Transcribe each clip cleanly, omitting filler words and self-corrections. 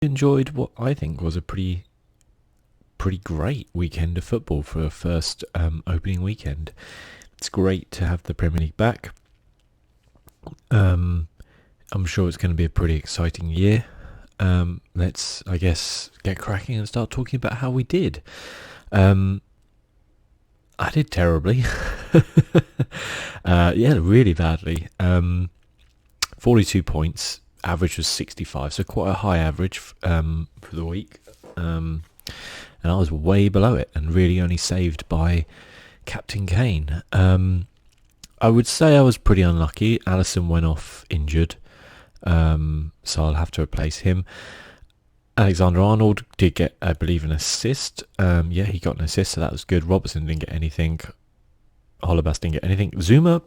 enjoyed what I think was a pretty great weekend of football for a first opening weekend. It's great to have the Premier League back. I'm sure it's going to be a pretty exciting year. Let's, I guess, get cracking and start talking about how we did. I did terribly. Yeah, really badly. 42 points. Average was 65, so quite a high average for the week. And I was way below it and really only saved by Captain Kane. I would say I was pretty unlucky. Alisson went off injured, so I'll have to replace him. Alexander-Arnold did get, I believe, an assist. Yeah, he got an assist, so that was good. Robertson didn't get anything. Holebas didn't get anything. Zuma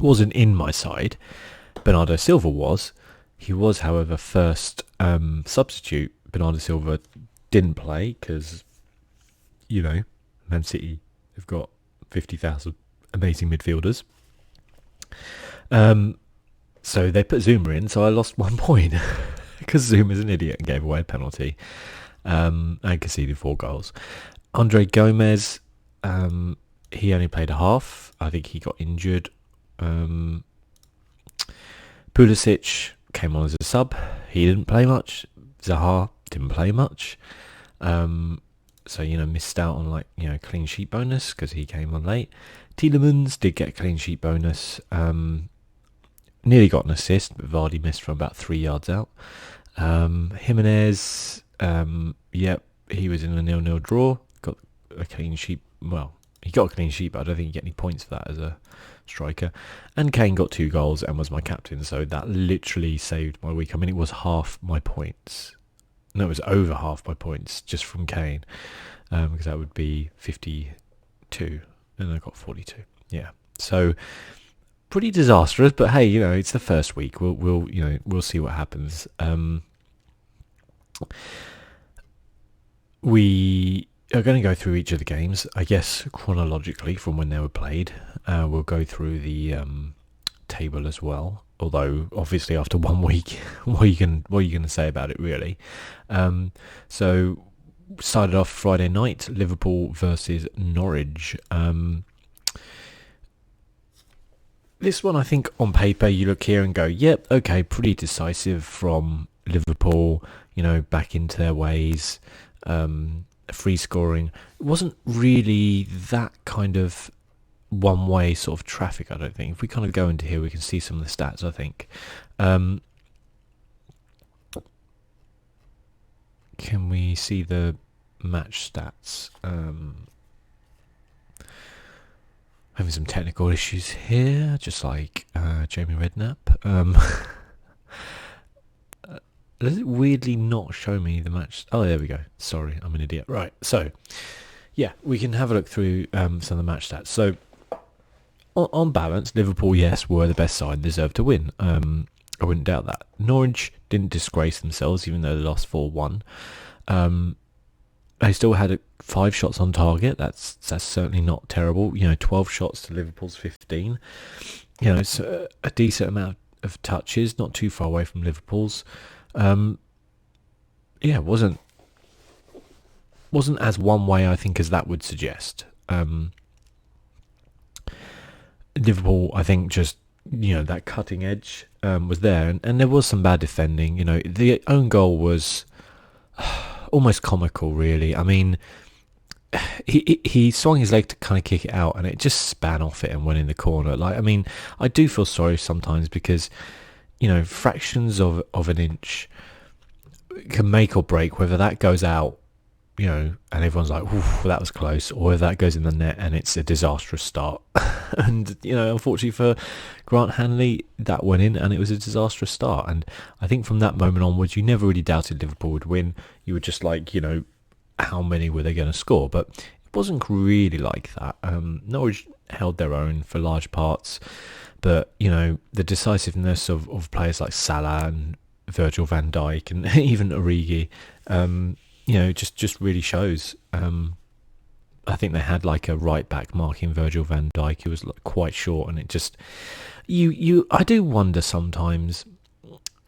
wasn't in my side. Bernardo Silva was. He was, however, first substitute. Bernardo Silva didn't play because, Man City have got 50,000 amazing midfielders. So they put Zuma in, so I lost 1 point because Zuma's an idiot and gave away a penalty and conceded 4 goals. Andre Gomez, he only played a half. I think he got injured. Pulisic came on as a sub. He didn't play much. Zaha didn't play much. So, missed out on clean sheet bonus because he came on late. Tielemans did get a clean sheet bonus. Nearly got an assist, but Vardy missed from about 3 yards out. Jimenez, yep, he was in a 0-0 draw. Got a clean sheet. Well, he got a clean sheet, but I don't think he get any points for that as a striker. And Kane got 2 goals and was my captain, so that literally saved my week. I mean, it was half my points. No, it was over half my points just from Kane, because that would be 52, and I got 42. Yeah, so pretty disastrous. But hey, it's the first week. We'll see what happens. We are going to go through each of the games, I guess, chronologically from when they were played. We'll go through the table as well. Although, obviously, after 1 week, what are you going to say about it, really? So, started off Friday night, Liverpool versus Norwich. This one, I think, on paper, you look here and go, yep, okay, pretty decisive from Liverpool. Back into their ways. Free scoring. It wasn't really that kind of one-way sort of traffic, I don't think. If we kind of go into here, we can see some of the stats, I think. Can we see the match stats? Having some technical issues here, just like Jamie Redknapp. Does it weirdly not show me the match? Oh, there we go. Sorry, I'm an idiot. Right, so, yeah, we can have a look through some of the match stats. So, on balance, Liverpool, yes, were the best side and deserved to win. I wouldn't doubt that. Norwich didn't disgrace themselves, even though they lost 4-1. They still had 5 shots on target. That's certainly not terrible. 12 shots to Liverpool's 15. It's a decent amount of touches, not too far away from Liverpool's. It wasn't as one way, I think, as that would suggest. Liverpool, I think, just that cutting edge was there, and there was some bad defending. The own goal was almost comical, really. I mean, he swung his leg to kind of kick it out, and it just span off it and went in the corner. I do feel sorry sometimes because fractions of an inch can make or break whether that goes out, and everyone's like, oof, that was close, or if that goes in the net and it's a disastrous start. And, unfortunately for Grant Hanley, that went in and it was a disastrous start. And I think from that moment onwards, you never really doubted Liverpool would win. You were just like, how many were they going to score? But it wasn't really like that. Norwich held their own for large parts. But, the decisiveness of players like Salah and Virgil van Dijk and even Origi, just really shows. I think they had like a right back marking Virgil van Dijk who was quite short, and it just I do wonder sometimes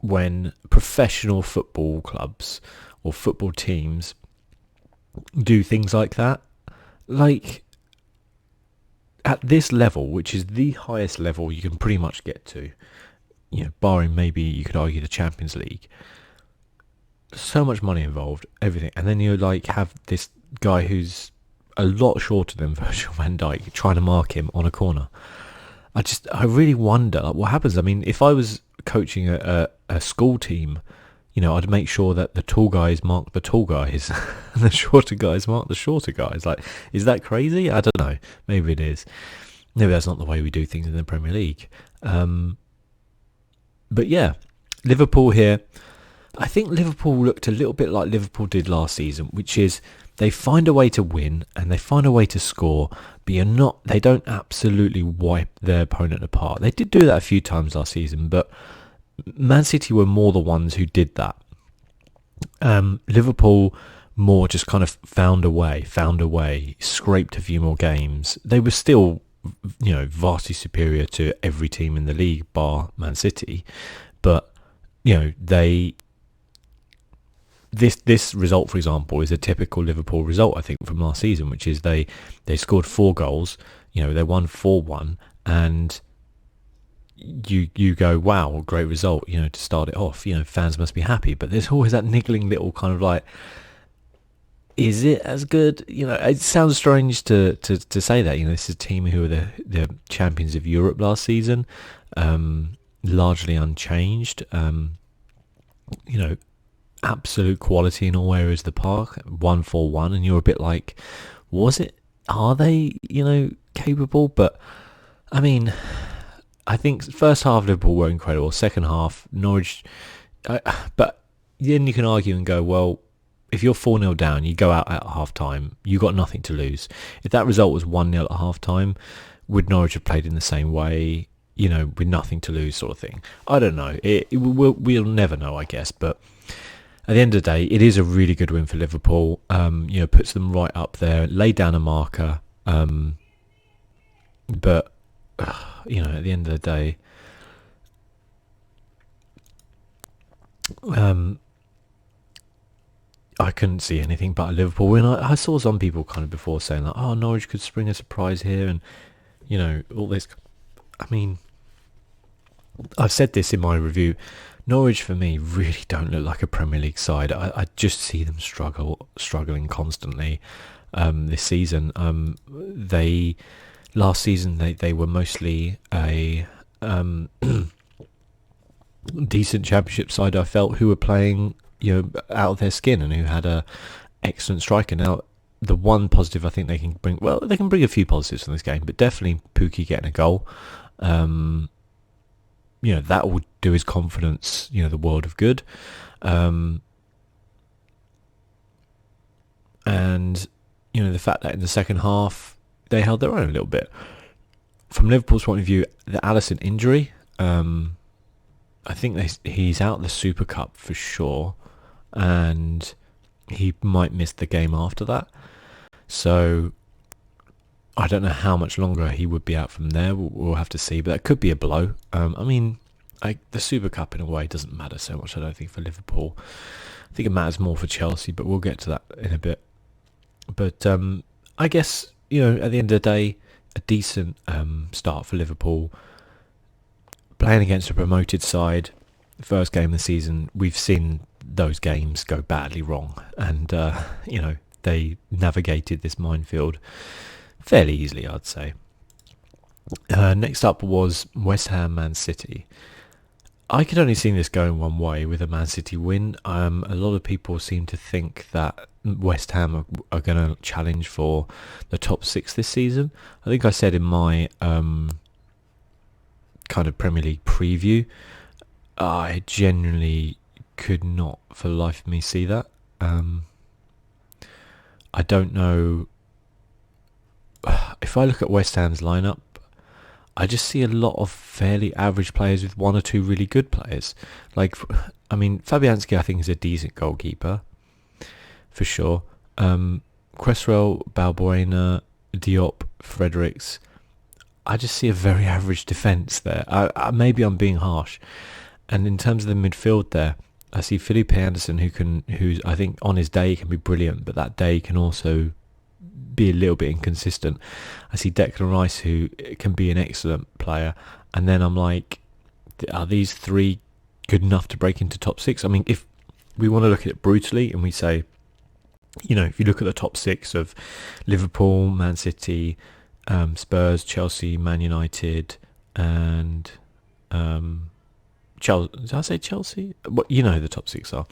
when professional football clubs or football teams do things like that. Like, at this level, which is the highest level you can pretty much get to, barring maybe you could argue the Champions League, so much money involved, everything, and then you like have this guy who's a lot shorter than Virgil van Dijk trying to mark him on a corner. I really wonder, like, what happens. I mean, if I was coaching a school team, I'd make sure that the tall guys mark the tall guys and the shorter guys mark the shorter guys. Like, is that crazy? I don't know. Maybe it is. Maybe that's not the way we do things in the Premier League. But yeah, Liverpool here. I think Liverpool looked a little bit like Liverpool did last season, which is they find a way to win and they find a way to score, but they don't absolutely wipe their opponent apart. They did do that a few times last season, but Man City were more the ones who did that. Liverpool more just kind of found a way, scraped a few more games. They were still, vastly superior to every team in the league bar Man City, but this result, for example, is a typical Liverpool result, I think, from last season, which is they scored 4 goals, they won 4-1, and you go, wow, great result, to start it off. Fans must be happy, but there's always that niggling little kind of like, is it as good? It sounds strange to say that. This is a team who were the champions of Europe last season, largely unchanged. Absolute quality in all areas of the park, 1-4-1, and you're a bit like, are they capable? But I mean, I think first half Liverpool were incredible, second half Norwich, but then you can argue and go, well, if you're 4-0 down, you go out at half time, you got nothing to lose. If that result was 1-0 at half time, would Norwich have played in the same way, with nothing to lose, sort of thing? I don't know. We'll never know, I guess, but at the end of the day, it is a really good win for Liverpool. Puts them right up there, laid down a marker. But at the end of the day, I couldn't see anything but a Liverpool win. I saw some people kind of before saying like, oh, Norwich could spring a surprise here, and all this. I mean, I've said this in my review. Norwich, for me, really don't look like a Premier League side. I just see them struggling constantly this season. Last season they were mostly a decent Championship side, I felt, who were playing out of their skin and who had a excellent striker. Now, the one positive I think they can bring a few positives from this game, but definitely Pukki getting a goal. That would do his confidence, the world of good. And, the fact that in the second half, they held their own a little bit. From Liverpool's point of view, the Alisson injury, I think he's out the Super Cup for sure, and he might miss the game after that. So I don't know how much longer he would be out from there. We'll have to see, but that could be a blow. The Super Cup in a way doesn't matter so much, I don't think, for Liverpool. I think it matters more for Chelsea, but we'll get to that in a bit. But I guess, at the end of the day, a decent start for Liverpool. Playing against a promoted side, first game of the season, we've seen those games go badly wrong. And, they navigated this minefield fairly easily, I'd say. Next up was West Ham Man City. I could only see this going one way with a Man City win. A lot of people seem to think that West Ham are going to challenge for the top 6 this season. I think I said in my kind of Premier League preview, I genuinely could not for the life of me see that. I don't know. If I look at West Ham's lineup, I just see a lot of fairly average players with 1 or 2 really good players. Fabianski, I think, is a decent goalkeeper, for sure. Cresswell, Balbuena, Diop, Fredericks. I just see a very average defence there. Maybe I'm being harsh. And in terms of the midfield there, I see Felipe Anderson, who's I think on his day can be brilliant, but that day can also be a little bit inconsistent. I see Declan Rice, who can be an excellent player, and then I'm like, are these three good enough to break into top six? I mean, if we want to look at it brutally and we say, if you look at the top six of Liverpool, Man City, Spurs, Chelsea, Man United, and Chelsea. Did I say Chelsea? What the top six are.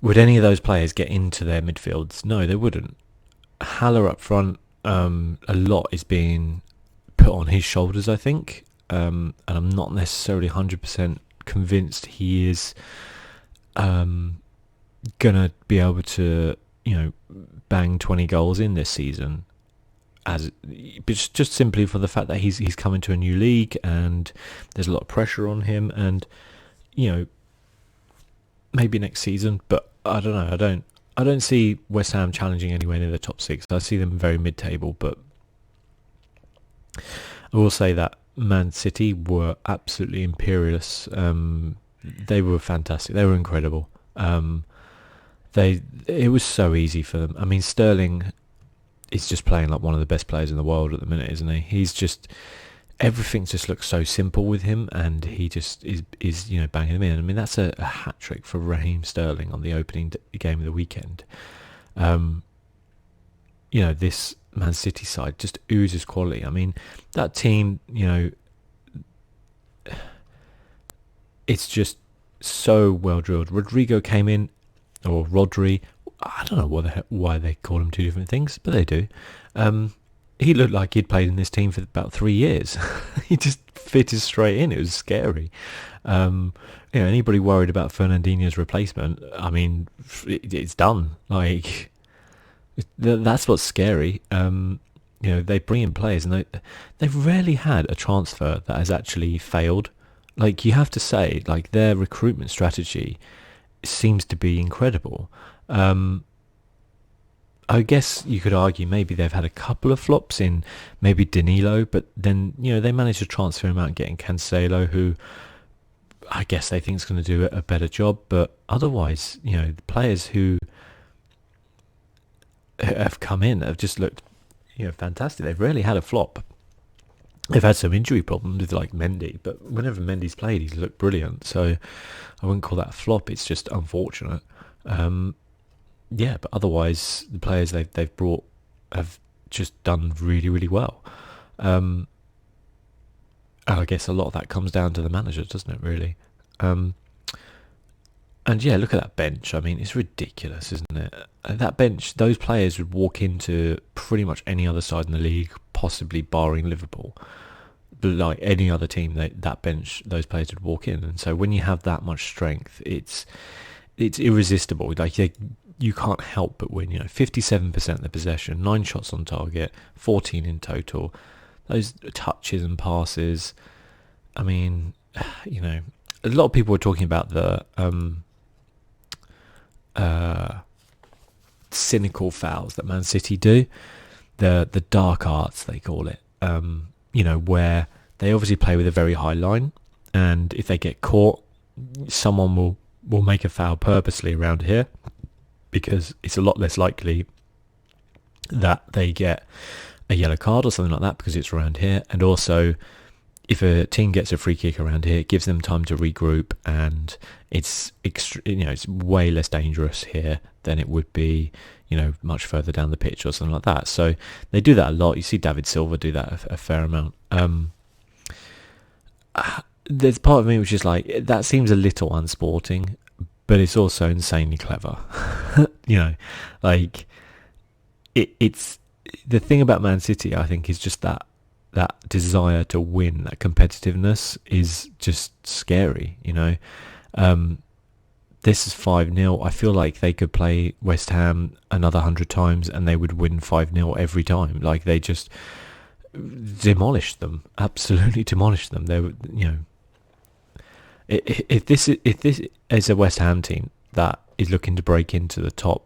Would any of those players get into their midfields? No, they wouldn't. Haller up front, a lot is being put on his shoulders, I think, and I'm not necessarily 100% convinced he is gonna be able to, bang 20 goals in this season, as just simply for the fact that he's coming to a new league and there's a lot of pressure on him, and maybe next season, but I don't know. I don't see West Ham challenging anywhere near the top six. I see them very mid-table, but I will say that Man City were absolutely imperious. They were fantastic. They were incredible. It was so easy for them. I mean, Sterling is just playing like one of the best players in the world at the minute, isn't he? He's just, everything just looks so simple with him, and he just is banging them in. I mean, that's a hat trick for Raheem Sterling on the opening game of the weekend. This Man City side just oozes quality. I mean, that team, it's just so well drilled. Rodrigo came in, or Rodri. I don't know why they call him two different things, but they do. He looked like he'd played in this team for about 3 years. He just fitted straight in. It was scary. Anybody worried about Fernandinho's replacement, I mean, it's done. Like, that's what's scary. They bring in players, and they've rarely had a transfer that has actually failed. Like, you have to say, like, their recruitment strategy seems to be incredible. I guess you could argue maybe they've had a couple of flops in maybe Danilo, but then, they managed to transfer him out and getting Cancelo, who I guess they think is going to do a better job. But otherwise, the players who have come in have just looked, fantastic. They've rarely had a flop. They've had some injury problems with like Mendy, but whenever Mendy's played, he's looked brilliant. So I wouldn't call that a flop. It's just unfortunate. But otherwise, the players they've brought have just done really, really well. And I guess a lot of that comes down to the manager, doesn't it, really? And yeah, look at that bench. I mean, it's ridiculous, isn't it? That bench, those players would walk into pretty much any other side in the league, possibly barring Liverpool. But like any other team, that bench, those players would walk in. And so when you have that much strength, it's irresistible. Like, you can't help but win. 57% of the possession, 9 shots on target, 14 in total. Those touches and passes. I mean, a lot of people were talking about the cynical fouls that Man City do, the dark arts they call it. Where they obviously play with a very high line, and if they get caught, someone will make a foul purposely around here, because it's a lot less likely that they get a yellow card or something like that because it's around here. And also, if a team gets a free kick around here, it gives them time to regroup, and it's it's way less dangerous here than it would be, much further down the pitch or something like that. So they do that a lot. You see David Silva do that a fair amount. There's part of me which is like, that seems a little unsporting, but it's also insanely clever. It's the thing about Man City, I think, is just that desire to win, that competitiveness is just scary. This is 5-0. I feel like they could play West Ham another 100 times and they would win 5-0 every time. Like, they just demolished them, absolutely demolished them. They were, if this is a West Ham team that is looking to break into the top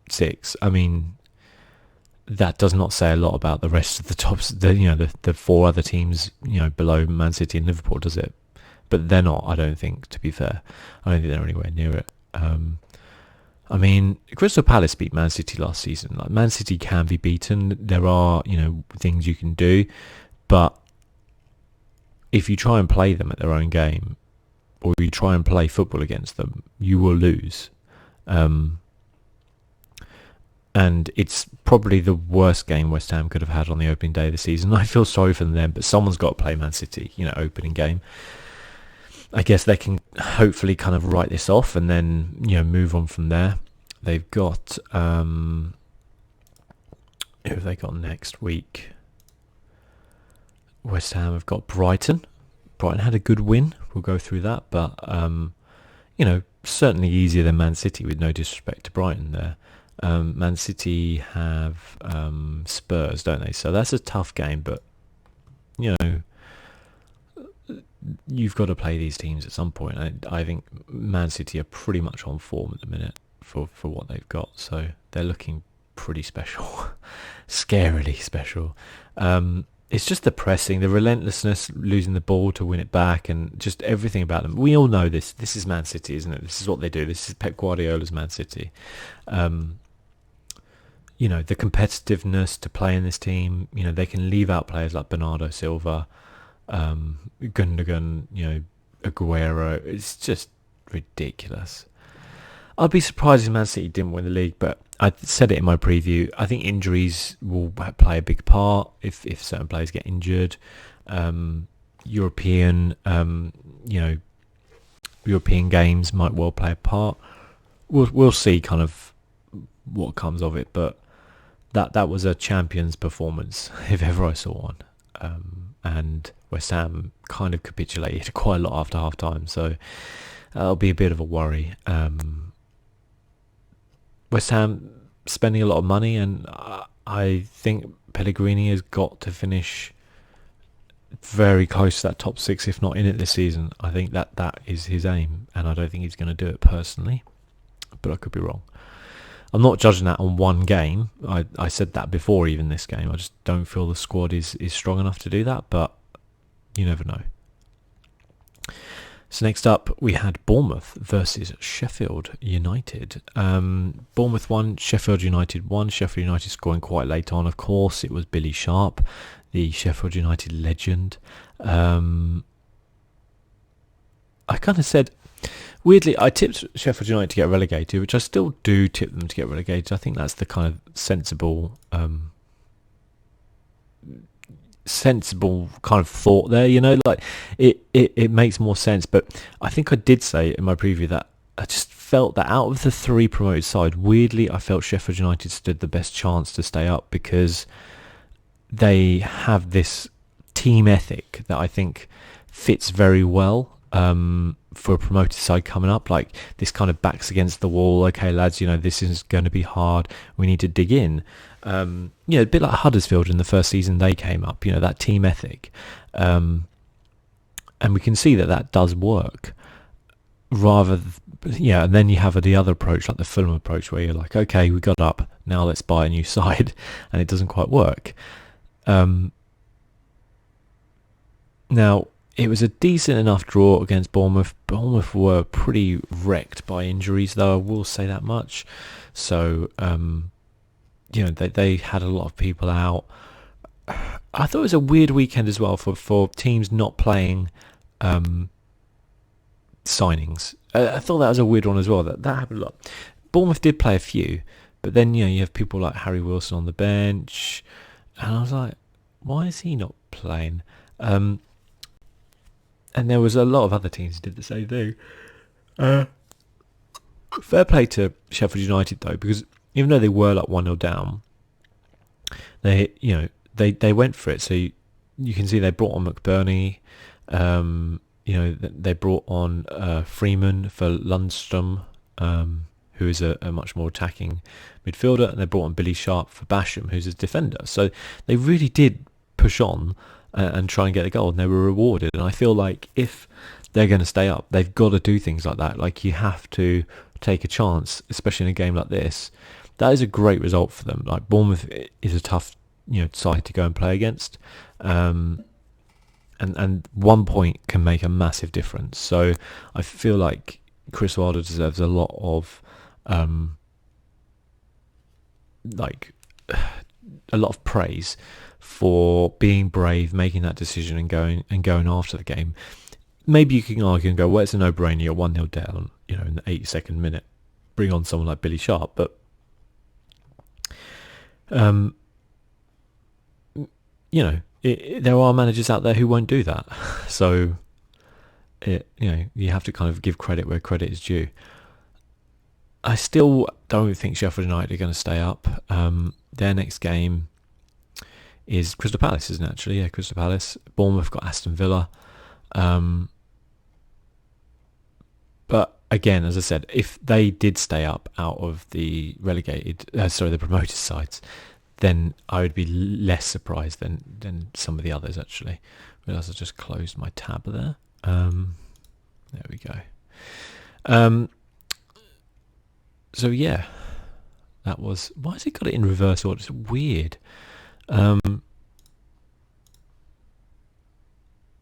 6, I mean, that does not say a lot about the rest of the tops. The 4 other teams, below Man City and Liverpool, does it? but they're not. I don't think. To be fair, I don't think they're anywhere near it. I mean, Crystal Palace beat Man City last season. Like, Man City can be beaten. There are, things you can do, but if you try and play them at their own game, or you try and play football against them, you will lose. And it's probably the worst game West Ham could have had on the opening day of the season. I feel sorry for them, but someone's got to play Man City, opening game. I guess they can hopefully kind of write this off and then, move on from there. They've got, who have they got next week? West Ham have got Brighton. Brighton had a good win. We'll go through that, but, certainly easier than Man City, with no disrespect to Brighton there. Man City have Spurs, don't they? So that's a tough game, but, you've got to play these teams at some point. I think Man City are pretty much on form at the minute for what they've got, so they're looking pretty special, scarily special. It's just the pressing, the relentlessness, losing the ball to win it back, and just everything about them. We all know this. This is Man City, isn't it? This is what they do. This is Pep Guardiola's Man City. The competitiveness to play in this team. They can leave out players like Bernardo Silva, Gundogan, Aguero. It's just ridiculous. I'd be surprised if Man City didn't win the league, but I said it in my preview. I think injuries will play a big part if certain players get injured. European games might well play a part. We'll see kind of what comes of it, but that was a champion's performance if ever I saw one. And West Ham kind of capitulated quite a lot after half time, so that'll be a bit of a worry. West Ham spending a lot of money, and I think Pellegrini has got to finish very close to that top six, if not in it this season. I think that is his aim, and I don't think he's going to do it personally, but I could be wrong. I'm not judging that on one game. I said that before even this game. I just don't feel the squad is strong enough to do that, but you never know. So next up, we had Bournemouth versus Sheffield United. Bournemouth won, Sheffield United won. Sheffield United scoring quite late on, of course. It was Billy Sharp, the Sheffield United legend. I kind of said, weirdly, I tipped Sheffield United to get relegated, which I still do tip them to get relegated. I think that's the kind of sensible kind of thought there, like it makes more sense. But I think I did say in my preview that I just felt that out of the three promoted side, weirdly I felt Sheffield United stood the best chance to stay up, because they have this team ethic that I think fits very well for a promoted side coming up. Like, this kind of backs against the wall, okay lads, this is going to be hard, we need to dig in. A bit like Huddersfield in the first season they came up, that team ethic. And we can see that does work. And then you have the other approach, like the Fulham approach, where you're like, okay, we got up, now let's buy a new side, and it doesn't quite work. Now, it was a decent enough draw against Bournemouth. Bournemouth were pretty wrecked by injuries, though, I will say that much. So, they had a lot of people out. I thought it was a weird weekend as well for teams not playing signings. I thought that was a weird one as well. That happened a lot. Bournemouth did play a few, but then you have people like Harry Wilson on the bench, and I was like, why is he not playing? And there was a lot of other teams who did the same thing. Fair play to Sheffield United though, because even though they were like 1-0 down, they went for it. So you can see they brought on McBurney. They brought on Freeman for Lundstrom, who is a much more attacking midfielder, and they brought on Billy Sharp for Basham, who's a defender. So they really did push on and try and get a goal, and they were rewarded. And I feel like if they're going to stay up, they've got to do things like that. Like, you have to take a chance, especially in a game like this. That is a great result for them. Like, Bournemouth is a tough, side to go and play against. And and 1 point can make a massive difference. So I feel like Chris Wilder deserves a lot of like a lot of praise for being brave, making that decision, and going after the game. Maybe you can argue and go, well, it's a no-brainer. You're 1-0 down, in the 82nd minute. Bring on someone like Billy Sharp, but there are managers out there who won't do that. So you have to kind of give credit where credit is due. I still don't think Sheffield United are going to stay up. Their next game is Crystal Palace, isn't it, actually? Yeah, Crystal Palace. Bournemouth got Aston Villa. But again, as I said, if they did stay up out of the the promoted sides, then I would be less surprised than some of the others, actually. I realised I just closed my tab there. There we go. So yeah, that was... Why has it got it in reverse order? It's weird. Where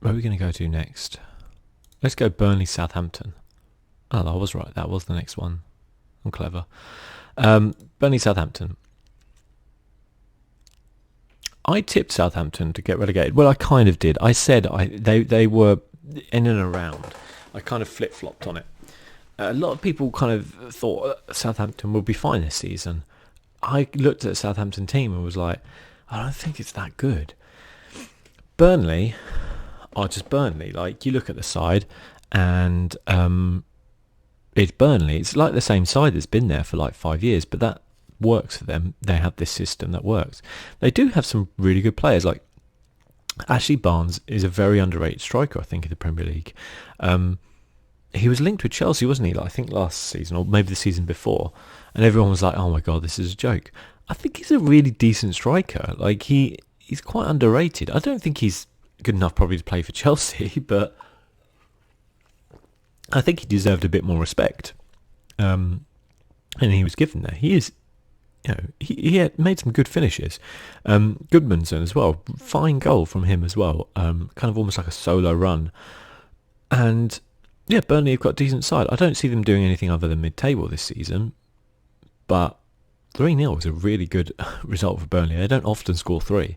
are we going to go to next? Let's go Burnley Southampton. Oh, I was right. That was the next one. I'm clever. Burnley Southampton. I tipped Southampton to get relegated. Well, I kind of did. I said they were in and around. I kind of flip-flopped on it. A lot of people kind of thought Southampton would be fine this season. I looked at the Southampton team and was like, I don't think it's that good. Burnley are just Burnley. Like, you look at the side and it's Burnley. It's like the same side that's been there for like 5 years, but that works for them. They have this system that works. They do have some really good players. Like Ashley Barnes is a very underrated striker, I think, in the Premier League. He was linked with Chelsea, wasn't he? Like, I think last season or maybe the season before, and everyone was like, "Oh my god, this is a joke." I think he's a really decent striker. Like he's quite underrated. I don't think he's good enough probably to play for Chelsea, but I think he deserved a bit more respect. And he was given there. He is, he had made some good finishes. Goodmanson as well, fine goal from him as well. Kind of almost like a solo run. And yeah, Burnley have got a decent side. I don't see them doing anything other than mid-table this season, but 3-0 is a really good result for Burnley. They don't often score 3,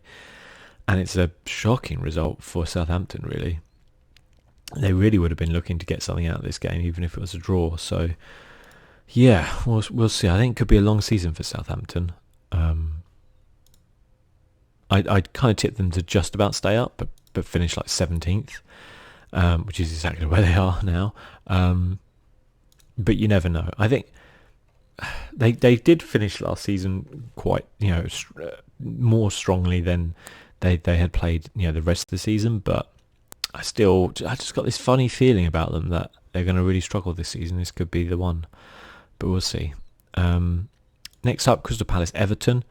and it's a shocking result for Southampton, really. They really would have been looking to get something out of this game, even if it was a draw. So, yeah, we'll see. I think it could be a long season for Southampton. I'd kind of tipped them to just about stay up, but finish like 17th. Which is exactly where they are now. But you never know. I think they did finish last season quite, more strongly than they had played, the rest of the season. But I just got this funny feeling about them that they're going to really struggle this season. This could be the one, but we'll see. Next up, Crystal Palace Everton.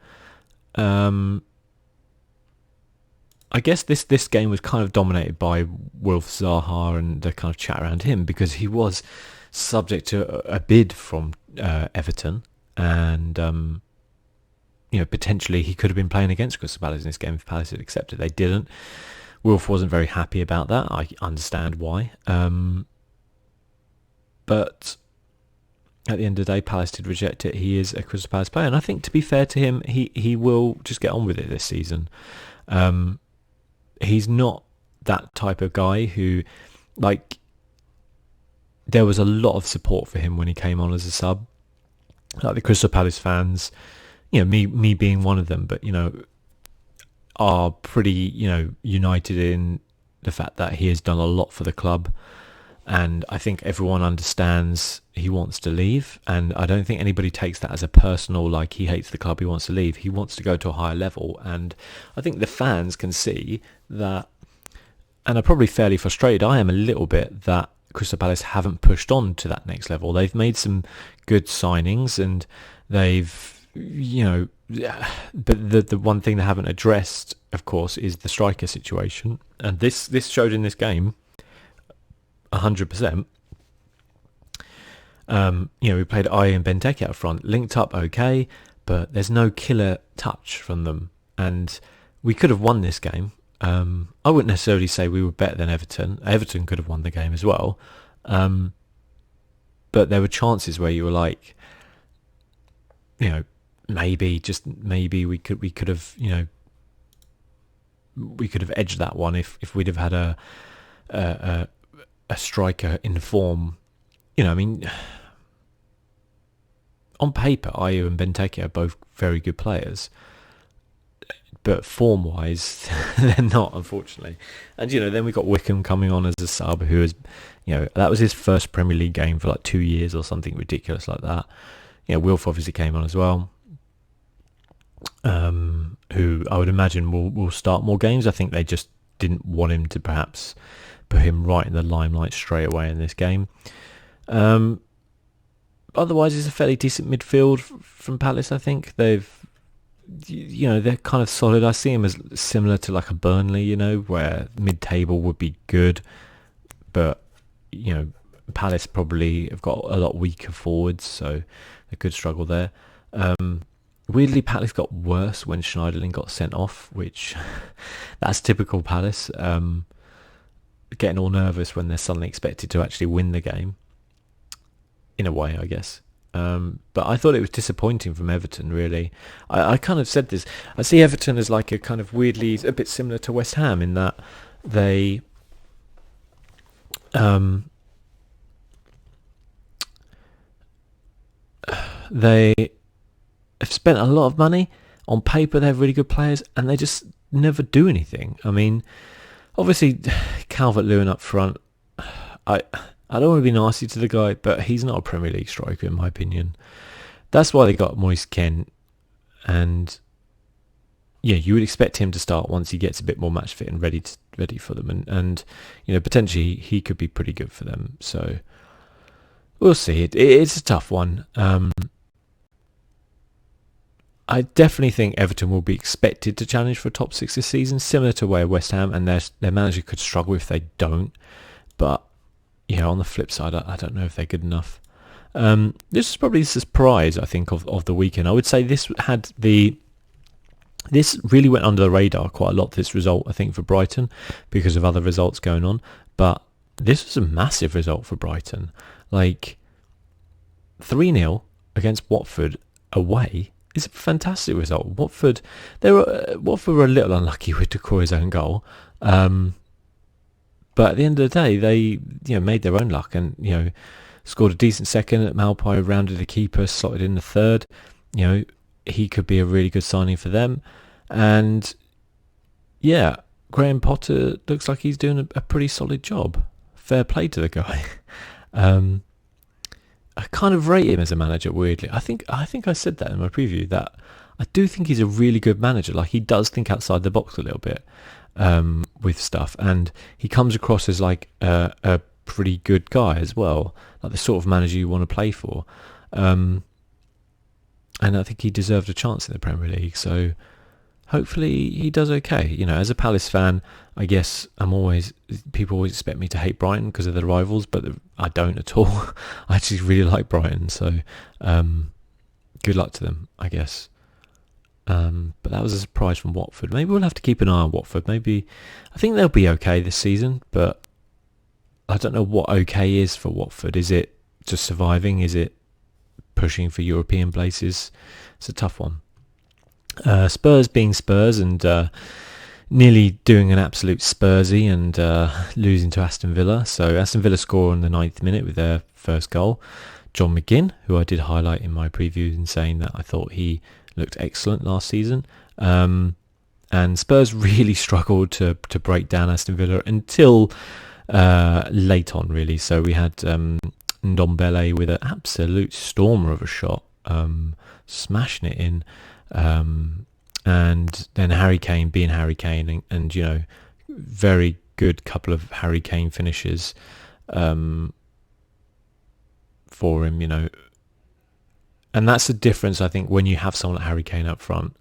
I guess this game was kind of dominated by Wilf Zaha and the kind of chat around him, because he was subject to a bid from Everton, and potentially he could have been playing against Crystal Palace in this game if Palace had accepted. They didn't. Wilf wasn't very happy about that. I understand why. But at the end of the day, Palace did reject it. He is a Crystal Palace player, and I think, to be fair to him, he will just get on with it this season. He's not that type of guy who, like, there was a lot of support for him when he came on as a sub. Like the Crystal Palace fans, me being one of them, but, are pretty, united in the fact that he has done a lot for the club. And I think everyone understands he wants to leave. And I don't think anybody takes that as a personal, like, he hates the club, he wants to leave. He wants to go to a higher level. And I think the fans can see that, and are probably fairly frustrated. I am a little bit that Crystal Palace haven't pushed on to that next level. They've made some good signings, and they've, but the one thing they haven't addressed, of course, is the striker situation. And this showed in this game 100%. We played Aye and Benteke out front, linked up okay, but there's no killer touch from them. And we could have won this game. I wouldn't necessarily say we were better than Everton. Everton could have won the game as well. But there were chances where you were like, maybe we could have, we could have edged that one if we'd have had a striker in form. On paper, Ayew and Benteke are both very good players, but form-wise, they're not, unfortunately. And then we got Wickham coming on as a sub, who is, that was his first Premier League game for like 2 years or something ridiculous like that. Wilf obviously came on as well, who I would imagine will start more games. I think they just didn't want him to perhaps put him right in the limelight straight away in this game. Otherwise, it's a fairly decent midfield from Palace. I think they're kind of solid. I see him as similar to like a Burnley, where mid-table would be good, but Palace probably have got a lot weaker forwards, so they could struggle there. Weirdly, Palace got worse when Schneiderlin got sent off, which that's typical Palace. Getting all nervous when they're suddenly expected to actually win the game. In a way, I guess. But I thought it was disappointing from Everton, really. I kind of said this. I see Everton as like a kind of weirdly a bit similar to West Ham in that they have spent a lot of money. On paper, they have really good players, and they just never do anything. I mean, obviously, Calvert-Lewin up front, I don't want to be nasty to the guy, but he's not a Premier League striker in my opinion. That's why they got Moise Kean, and you would expect him to start once he gets a bit more match fit and ready for them, and potentially he could be pretty good for them. So we'll see. It's a tough one. I definitely think Everton will be expected to challenge for top 6 this season, similar to where West Ham and their manager could struggle if they don't. But on the flip side, I don't know if they're good enough. This is probably the surprise, I think, of the weekend. I would say this really went under the radar quite a lot, this result, I think, for Brighton, because of other results going on. But this was a massive result for Brighton. Like, 3-0 against Watford away is a fantastic result. Watford were a little unlucky with Decoy's own goal. But at the end of the day, they made their own luck and scored a decent second. Malpai rounded the keeper, slotted in the third. He could be a really good signing for them. And Graham Potter looks like he's doing a pretty solid job. Fair play to the guy. I kind of rate him as a manager, weirdly. I think I said that in my preview, that I do think he's a really good manager. Like, he does think outside the box a little bit. With stuff, and he comes across as like a pretty good guy as well, like the sort of manager you want to play for, and I think he deserved a chance in the Premier League, so hopefully he does okay. As a Palace fan, I guess people always expect me to hate Brighton because of the rivals, but I don't at all. I actually really like Brighton, so good luck to them, I guess. But that was a surprise from Watford. Maybe we'll have to keep an eye on Watford. I think they'll be okay this season, but I don't know what okay is for Watford. Is it just surviving? Is it pushing for European places? It's a tough one. Spurs being Spurs and nearly doing an absolute Spursy and losing to Aston Villa. So Aston Villa score in the 9th minute with their first goal. John McGinn, who I did highlight in my preview in saying that I thought he looked excellent last season. And Spurs really struggled to break down Aston Villa until late on, really. So we had Ndombele with an absolute stormer of a shot, smashing it in. And then Harry Kane being Harry Kane and very good couple of Harry Kane finishes for him, And that's the difference, I think, when you have someone like Harry Kane up front,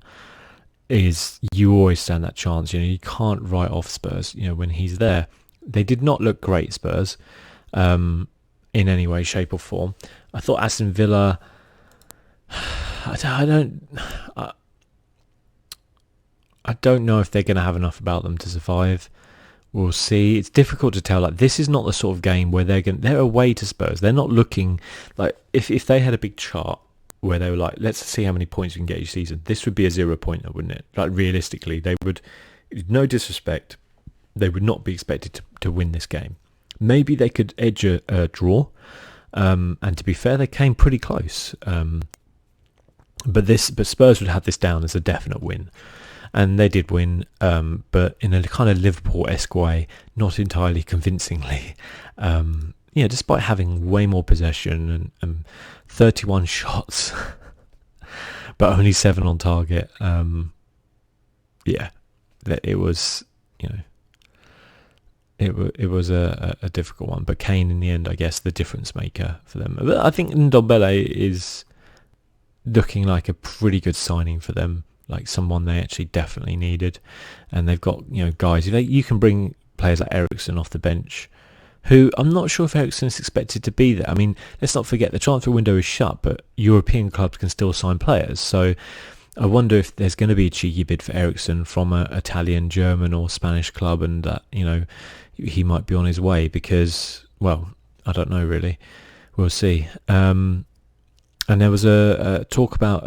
is you always stand that chance. You can't write off Spurs, when he's there. They did not look great, Spurs, in any way, shape or form. I thought Aston Villa, I I don't know if they're going to have enough about them to survive. We'll see. It's difficult to tell. Like, this is not the sort of game where they're away to Spurs. They're not looking like, if they had a big chart where they were like, let's see how many points we can get each season, this would be a 0-pointer, wouldn't it? Like, realistically, they would, no disrespect, they would not be expected to win this game. Maybe they could edge a draw, and to be fair, they came pretty close. But Spurs would have this down as a definite win. And they did win, but in a kind of Liverpool-esque way, not entirely convincingly. Despite having way more possession and 31 shots, but only 7 on target. It was, it was a difficult one. But Kane, in the end, I guess, the difference maker for them. But I think Ndombele is looking like a pretty good signing for them. Like someone they actually definitely needed, and they've got guys. You can bring players like Eriksen off the bench, who I'm not sure if Eriksen is expected to be there. I mean, let's not forget the transfer window is shut, but European clubs can still sign players. So I wonder if there's going to be a cheeky bid for Eriksen from an Italian, German, or Spanish club, and that he might be on his way because, well, I don't know really. We'll see. And there was a talk about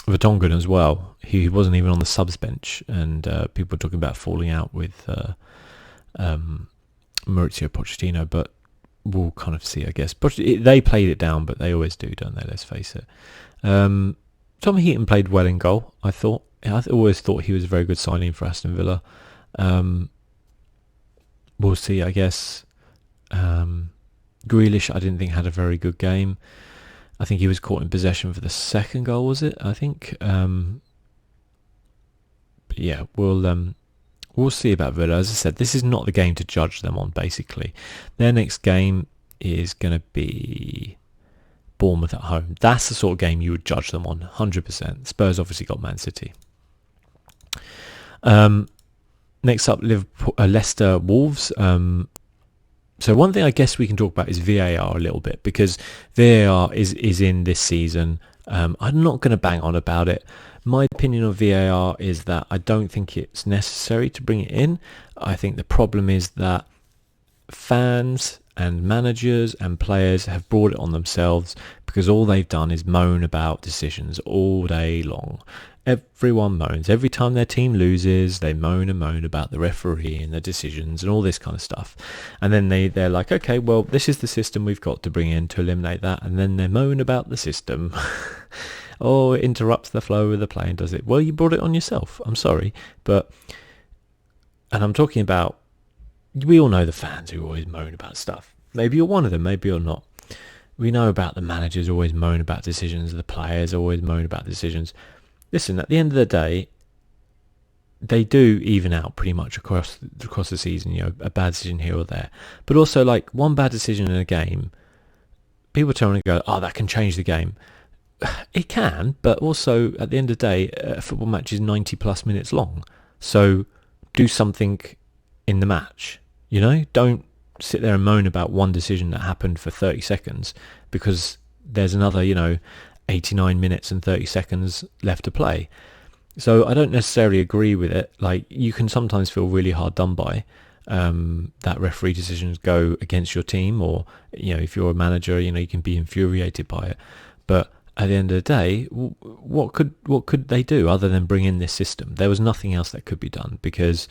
Vertonghen as well. He wasn't even on the subs bench, and people were talking about falling out with Mauricio Pochettino, but we'll kind of see, I guess. They played it down, but they always do, don't they? Let's face it. Tom Heaton played well in goal, I thought. I always thought he was a very good signing for Aston Villa. We'll see, I guess. Grealish, I didn't think had a very good game. I think he was caught in possession for the second goal, was it? I think. But yeah, we'll see about Villa. As I said, this is not the game to judge them on, basically. Their next game is going to be Bournemouth at home. That's the sort of game you would judge them on, 100%. Spurs obviously got Man City. Next up, Leicester Wolves. So one thing I guess we can talk about is VAR a little bit, because VAR is in this season. I'm not going to bang on about it. My opinion of VAR is that I don't think it's necessary to bring it in. I think the problem is that fans and managers and players have brought it on themselves, because all they've done is moan about decisions all day long. Everyone moans. Every time their team loses, they moan and moan about the referee and the decisions and all this kind of stuff. And then they're like, okay, well, this is the system we've got to bring in to eliminate that. And then they moan about the system. Oh, it interrupts the flow of the play and does it. Well, you brought it on yourself. I'm sorry. And I'm talking about, we all know the fans who always moan about stuff. Maybe you're one of them, maybe you're not. We know about the managers always moan about decisions. The players always moan about decisions. Listen, at the end of the day, they do even out pretty much across the season, a bad decision here or there. But also, like, one bad decision in a game, people turn around and go, oh, that can change the game. It can, but also, at the end of the day, a football match is 90 plus minutes long. So do something in the match, Don't sit there and moan about one decision that happened for 30 seconds because there's another, 89 minutes and 30 seconds left to play. So I don't necessarily agree with it. Like, you can sometimes feel really hard done by that referee decisions go against your team, or if you're a manager, you can be infuriated by it. But at the end of the day, what could they do other than bring in this system? There was nothing else that could be done, because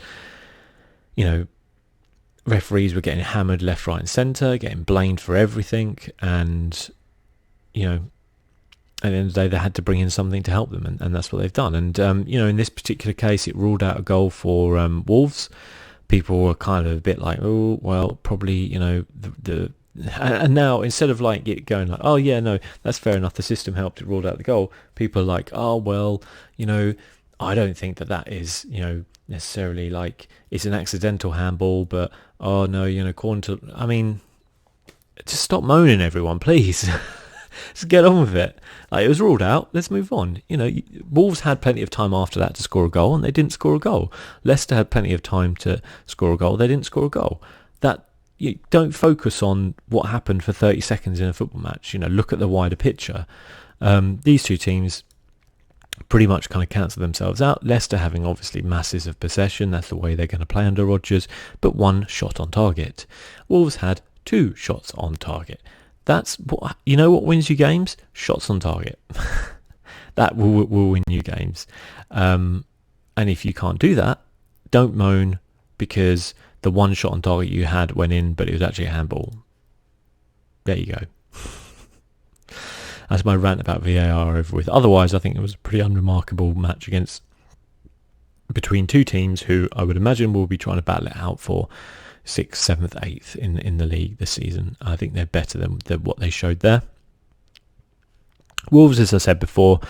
referees were getting hammered left, right and centre, getting blamed for everything, and at the end of the day, they had to bring in something to help them, and that's what they've done. And, in this particular case, it ruled out a goal for Wolves. People were kind of a bit like, oh, well, probably, and now, instead of like it going like, oh, yeah, no, that's fair enough, the system helped, it ruled out the goal, people are like, oh, well, I don't think that is, necessarily like, it's an accidental handball, but, oh, no, according to, I mean, just stop moaning, everyone, please. Just get on with it. Like, it was ruled out. Let's move on. Wolves had plenty of time after that to score a goal, and they didn't score a goal. Leicester had plenty of time to score a goal. They didn't score a goal. That, you don't focus on what happened for 30 seconds in a football match. Look at the wider picture. These two teams pretty much kind of cancel themselves out. Leicester having obviously masses of possession, that's the way they're going to play under Rodgers, but 1 shot on target. Wolves had 2 shots on target. That's what, you know what wins you games? Shots on target. That will win you games. And if you can't do that, don't moan because the 1 shot on target you had went in, but it was actually a handball. There you go. That's my rant about VAR over with. Otherwise, I think it was a pretty unremarkable match between 2 teams who I would imagine will be trying to battle it out for 6th, 7th, 8th in the league this season. I think they're better than what they showed there. Wolves, as I said before,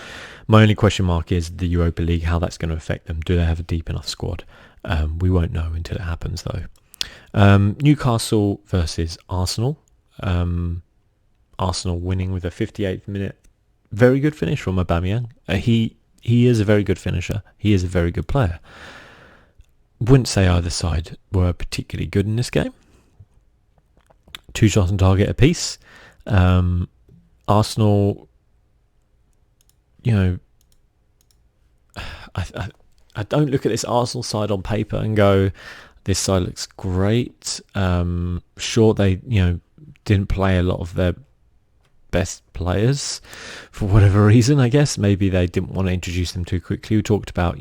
my only question mark is the Europa League, how that's going to affect them. Do they have a deep enough squad? We won't know until it happens, though. Newcastle versus Arsenal. Arsenal winning with a 58th minute. Very good finish from Aubameyang. He is a very good finisher. He is a very good player. Wouldn't say either side were particularly good in this game. 2 shots on target apiece. Arsenal, you know, I don't look at this Arsenal side on paper and go, this side looks great. Sure, they didn't play a lot of their best players for whatever reason. I guess maybe they didn't want to introduce them too quickly. We talked about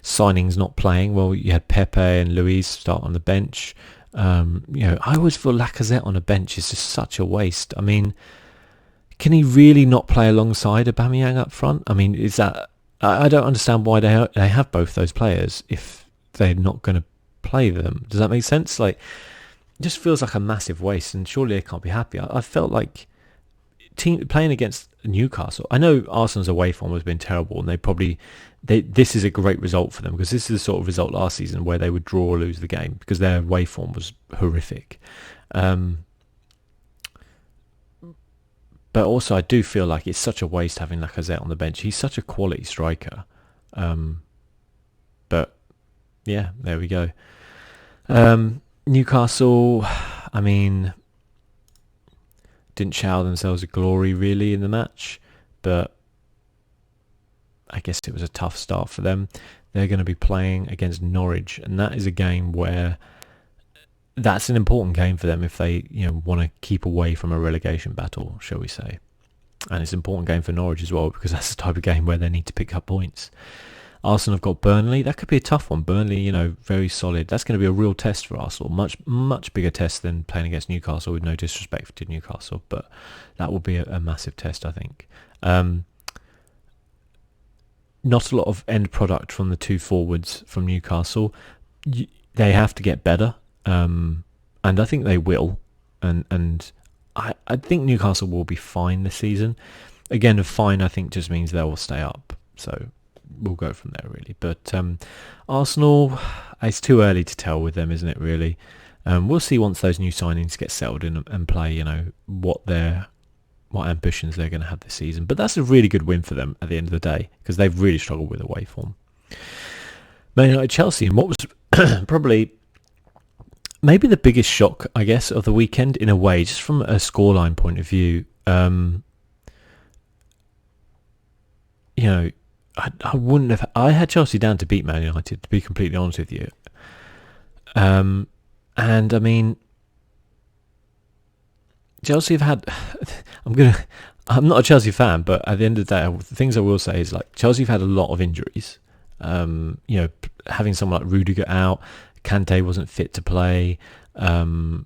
signings not playing. Well, you had Pepe and Luis start on the bench. I always feel Lacazette on a bench is just such a waste. I mean, can he really not play alongside Aubameyang up front? I mean, is that, I don't understand why they have both those players if they're not going to play them. Does that make sense? Like, it just feels like a massive waste, and surely they can't be happy. I felt like playing against Newcastle. I know Arsenal's away form has been terrible, and this is a great result for them because this is the sort of result last season where they would draw or lose the game because their away form was horrific. But also, I do feel like it's such a waste having Lacazette on the bench. He's such a quality striker. But yeah, there we go. Newcastle, I mean, didn't shower themselves with glory really in the match, but I guess it was a tough start for them. They're going to be playing against Norwich, and that is a game where that's an important game for them if they want to keep away from a relegation battle, shall we say. And it's an important game for Norwich as well because that's the type of game where they need to pick up points. Arsenal have got Burnley. That could be a tough one. Burnley, very solid. That's going to be a real test for Arsenal. Much, much bigger test than playing against Newcastle, with no disrespect to Newcastle. But that will be a massive test, I think. Not a lot of end product from the 2 forwards from Newcastle. They have to get better. And I think they will. And I think Newcastle will be fine this season. Again, fine, I think, just means they will stay up. So we'll go from there, really. But Arsenal, it's too early to tell with them, isn't it, really? We'll see once those new signings get settled in and play, what ambitions they're going to have this season. But that's a really good win for them at the end of the day because they've really struggled with away form. Man United Chelsea, and what was probably maybe the biggest shock, I guess, of the weekend in a way, just from a scoreline point of view. I wouldn't have. I had Chelsea down to beat Man United, to be completely honest with you. And I mean, Chelsea have had. I'm not a Chelsea fan, but at the end of the day, the things I will say is like Chelsea have had a lot of injuries. Having someone like Rudiger out, Kante wasn't fit to play. I'm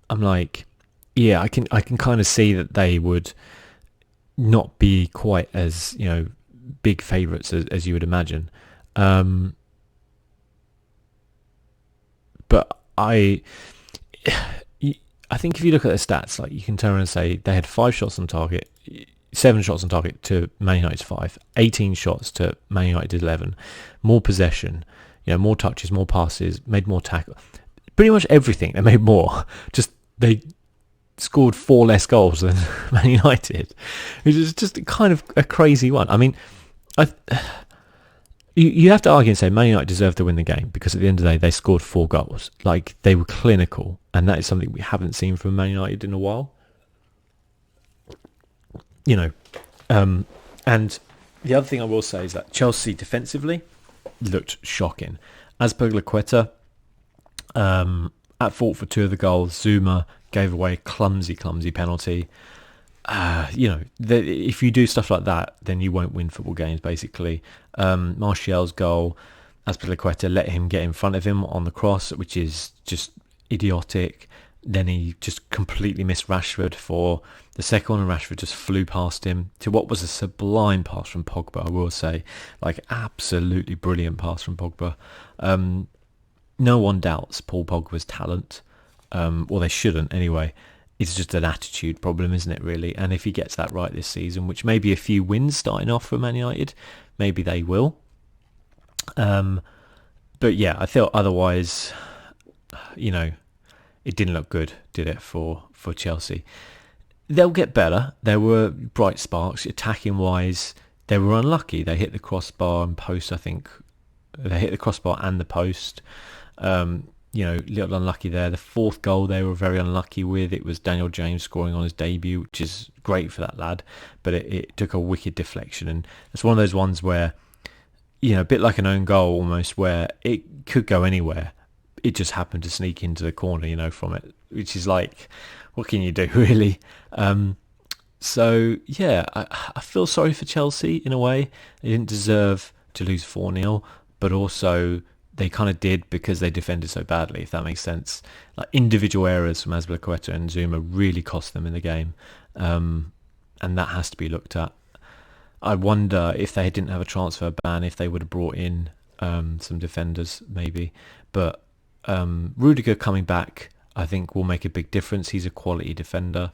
like, yeah, I can kind of see that they would not be quite as big favourites as you would imagine. But I think if you look at their stats, like you can turn around and say they had 5 shots on target, 7 shots on target to Man United's 5, 18 shots to Man United's 11, more possession, more touches, more passes, made more tackles, pretty much everything. They made more. Just they scored 4 less goals than Man United, which is just kind of a crazy one. I mean, you have to argue and say Man United deserved to win the game because at the end of the day they scored 4 goals. Like, they were clinical, and that is something we haven't seen from Man United in a while. And the other thing I will say is that Chelsea defensively looked shocking. Azpilicueta at fault for two of the goals. Zuma gave away a clumsy penalty. If you do stuff like that, then you won't win football games, basically. Martial's goal, Azpilicueta let him get in front of him on the cross, which is just idiotic. Then he just completely missed Rashford for the second one, and Rashford just flew past him to what was a sublime pass from Pogba, I will say. Like, absolutely brilliant pass from Pogba. No one doubts Paul Pogba's talent. Well, they shouldn't anyway. It's just an attitude problem, isn't it, really? And if he gets that right this season, which may be a few wins starting off for Man United, maybe they will. But yeah, I feel otherwise, it didn't look good, did it, for Chelsea? They'll get better. There were bright sparks. Attacking-wise, they were unlucky. They hit the crossbar and post, I think. They hit the crossbar and the post. Little unlucky there. The fourth goal they were very unlucky with. It was Daniel James scoring on his debut, which is great for that lad, but it took a wicked deflection. And it's one of those ones where, a bit like an own goal almost, where it could go anywhere. It just happened to sneak into the corner, from it, which is like, what can you do, really? So, yeah, I feel sorry for Chelsea in a way. They didn't deserve to lose 4-0, but also they kind of did because they defended so badly, if that makes sense. Like, individual errors from Azpilicueta and Zuma really cost them in the game, and that has to be looked at. I wonder if they didn't have a transfer ban, if they would have brought in some defenders, maybe. But Rudiger coming back, I think, will make a big difference. He's a quality defender.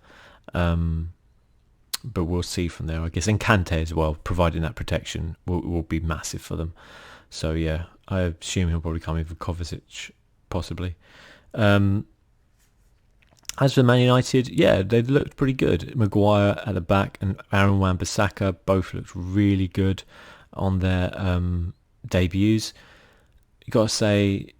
But we'll see from there, I guess. And Kante as well, providing that protection, will be massive for them. So, yeah, I assume he'll probably come in for Kovacic, possibly. As for Man United, yeah, they looked pretty good. Maguire at the back and Aaron Wan-Bissaka both looked really good on their debuts. You got to say,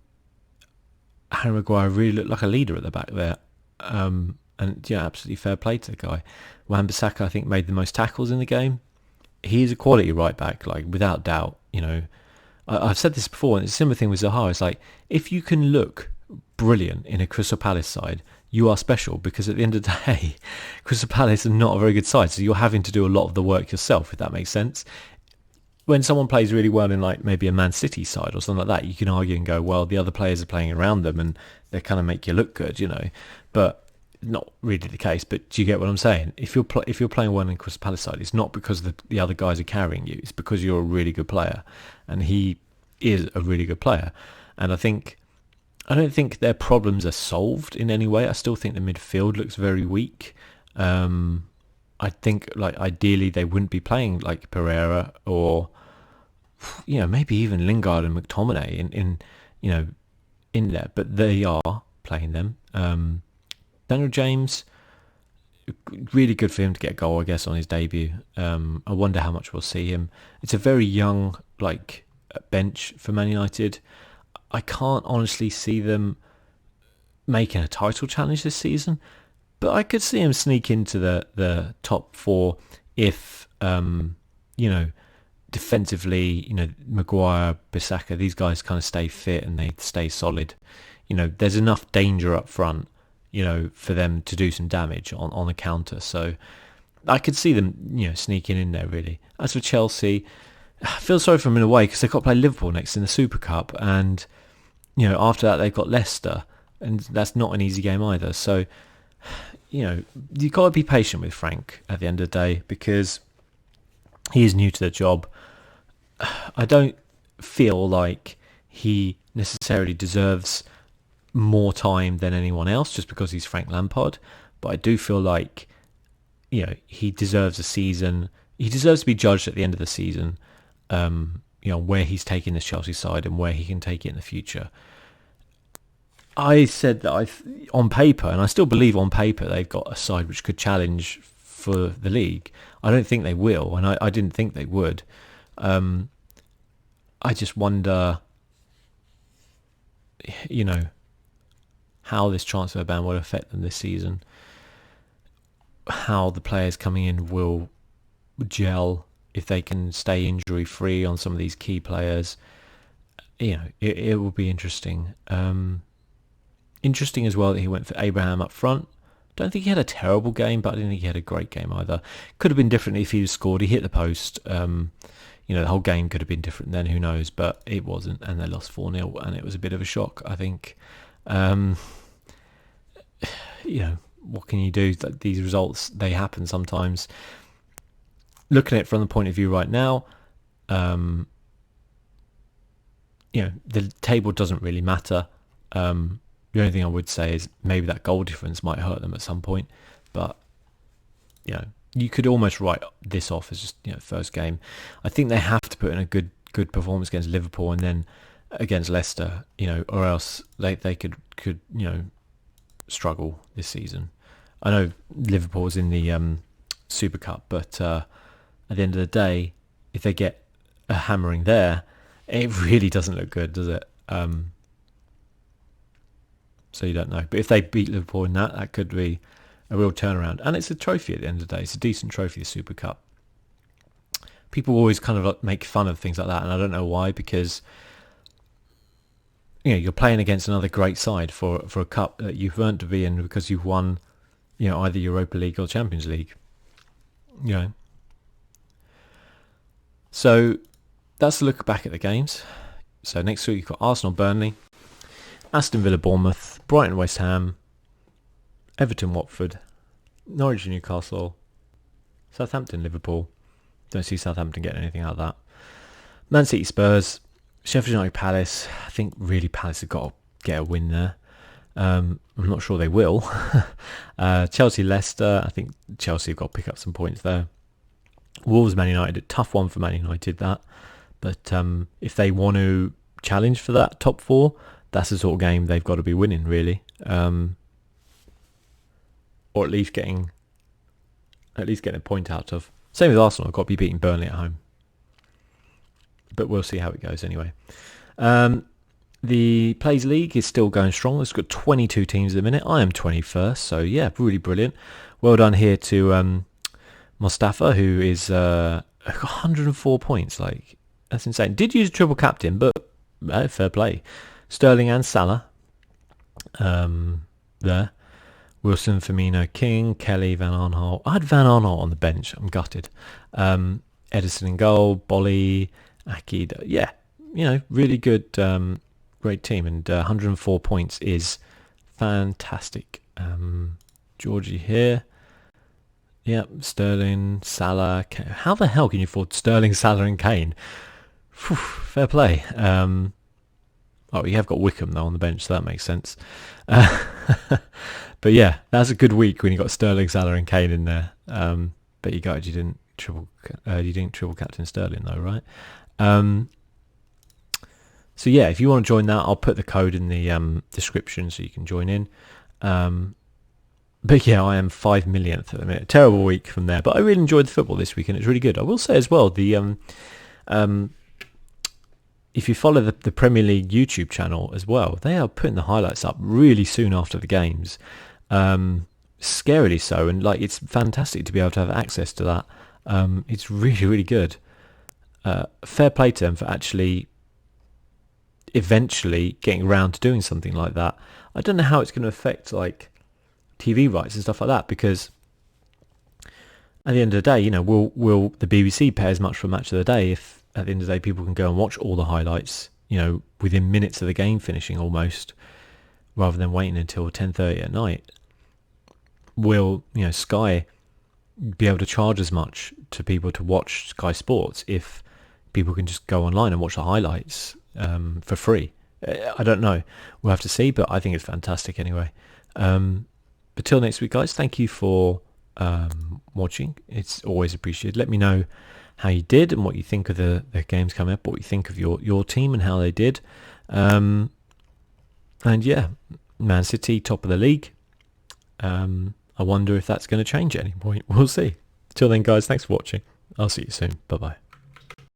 Harry Maguire really looked like a leader at the back there. And, absolutely fair play to the guy. Wan-Bissaka, I think, made the most tackles in the game. He is a quality right back, like, without doubt. I've said this before, and it's a similar thing with Zaha. It's like, if you can look brilliant in a Crystal Palace side, you are special, because at the end of the day, Crystal Palace are not a very good side, so you're having to do a lot of the work yourself, if that makes sense. When someone plays really well in, like, maybe a Man City side or something like that, you can argue and go, well, the other players are playing around them and they kind of make you look good, But not really the case. But do you get what I'm saying? If you're playing well in Crystal Palace side, it's not because the other guys are carrying you. It's because you're a really good player, and he is a really good player. And I don't think their problems are solved in any way. I still think the midfield looks very weak. I think, like, ideally they wouldn't be playing like Pereira or, maybe even Lingard and McTominay in there, but they are playing them. Daniel James, really good for him to get a goal, I guess, on his debut. I wonder how much we'll see him. It's a very young, bench for Man United. I can't honestly see them making a title challenge this season, but I could see him sneak into the top four if, defensively, Maguire, Bissaka, these guys kind of stay fit and they stay solid. There's enough danger up front, for them to do some damage on a counter. So I could see them, sneaking in there, really. As for Chelsea, I feel sorry for them in a way, because they've got to play Liverpool next in the Super Cup, and after that they've got Leicester, and that's not an easy game either. So you've got to be patient with Frank at the end of the day, because he is new to the job. I don't feel like he necessarily deserves more time than anyone else just because he's Frank Lampard, but I do feel like he deserves a season. He deserves to be judged at the end of the season, where he's taking this Chelsea side and where he can take it in the future. I said that on paper, and I still believe on paper, they've got a side which could challenge for the league. I don't think they will, and I didn't think they would. I just wonder, how this transfer ban will affect them this season, how the players coming in will gel, if they can stay injury free on some of these key players, it will be interesting. Interesting as well that he went for Abraham up front. Don't think he had a terrible game, but I didn't think he had a great game either. Could have been different if he was scored. He hit the post. The whole game could have been different then, who knows, but it wasn't, and they lost 4-0, and it was a bit of a shock, I think. What can you do? These results, they happen sometimes. Looking at it from the point of view right now, the table doesn't really matter. The only thing I would say is maybe that goal difference might hurt them at some point, but you could almost write this off as just first game. I think they have to put in a good performance against Liverpool and then against Leicester, or else they could struggle this season. I know Liverpool's in the Super Cup, but at the end of the day, if they get a hammering there, it really doesn't look good, does it? So you don't know. But if they beat Liverpool in that could be a real turnaround. And it's a trophy at the end of the day. It's a decent trophy, the Super Cup. People always kind of make fun of things like that, and I don't know why, because you're playing against another great side for a cup that you've earned to be in because you've won, either Europa League or Champions League. So that's a look back at the games. So next week you've got Arsenal, Burnley, Aston Villa, Bournemouth, Brighton, West Ham, Everton, Watford, Norwich, Newcastle, Southampton, Liverpool. Don't see Southampton getting anything out of that. Man City, Spurs, Sheffield United, Palace. I think really Palace have got to get a win there. I'm not sure they will. Chelsea, Leicester. I think Chelsea have got to pick up some points there. Wolves, Man United. A tough one for Man United, that. But if they want to challenge for that top four, that's the sort of game they've got to be winning, really. Or at least getting a point out of. Same with Arsenal. I've got to be beating Burnley at home. But we'll see how it goes anyway. The Plays League is still going strong. It's got 22 teams at the minute. I am 21st, so yeah, really brilliant. Well done here to Mustafa, who is 104 points. Like, that's insane. Did use a triple captain, but fair play. Sterling and Salah there. Wilson, Firmino, King, Kelly, Van Aanholt. I had Van Aanholt on the bench. I'm gutted. Edison in goal, Bolly, Akid. Yeah, really good, great team. And 104 points is fantastic. Georgie here. Yep, Sterling, Salah. How the hell can you afford Sterling, Salah and Kane? Whew, fair play. You have got Wickham though on the bench, so that makes sense. But yeah, that's a good week when you got Sterling, Salah, and Kane in there. But you didn't triple captain Sterling though, right? So yeah, if you want to join that, I'll put the code in the description so you can join in. But yeah, I am 5 millionth at the minute. Terrible week from there, but I really enjoyed the football this week, and it's really good. I will say as well, the if you follow the Premier League YouTube channel as well, they are putting the highlights up really soon after the games. Scarily so, and like it's fantastic to be able to have access to that. It's really, really good. Fair play to them for actually eventually getting around to doing something like that. I don't know how it's going to affect like TV rights and stuff like that, because at the end of the day, will the BBC pay as much for a match of the day if at the end of the day people can go and watch all the highlights, within minutes of the game finishing almost, rather than waiting until 10:30 at night? Will Sky be able to charge as much to people to watch Sky Sports if people can just go online and watch the highlights for free? I don't know. We'll have to see, but I think it's fantastic anyway. But till next week, guys, thank you for watching. It's always appreciated. Let me know how you did and what you think of the games coming up, what you think of your team and how they did. And yeah, Man City, top of the league. I wonder if that's going to change at any point. We'll see. Till then, guys, thanks for watching. I'll see you soon. Bye-bye.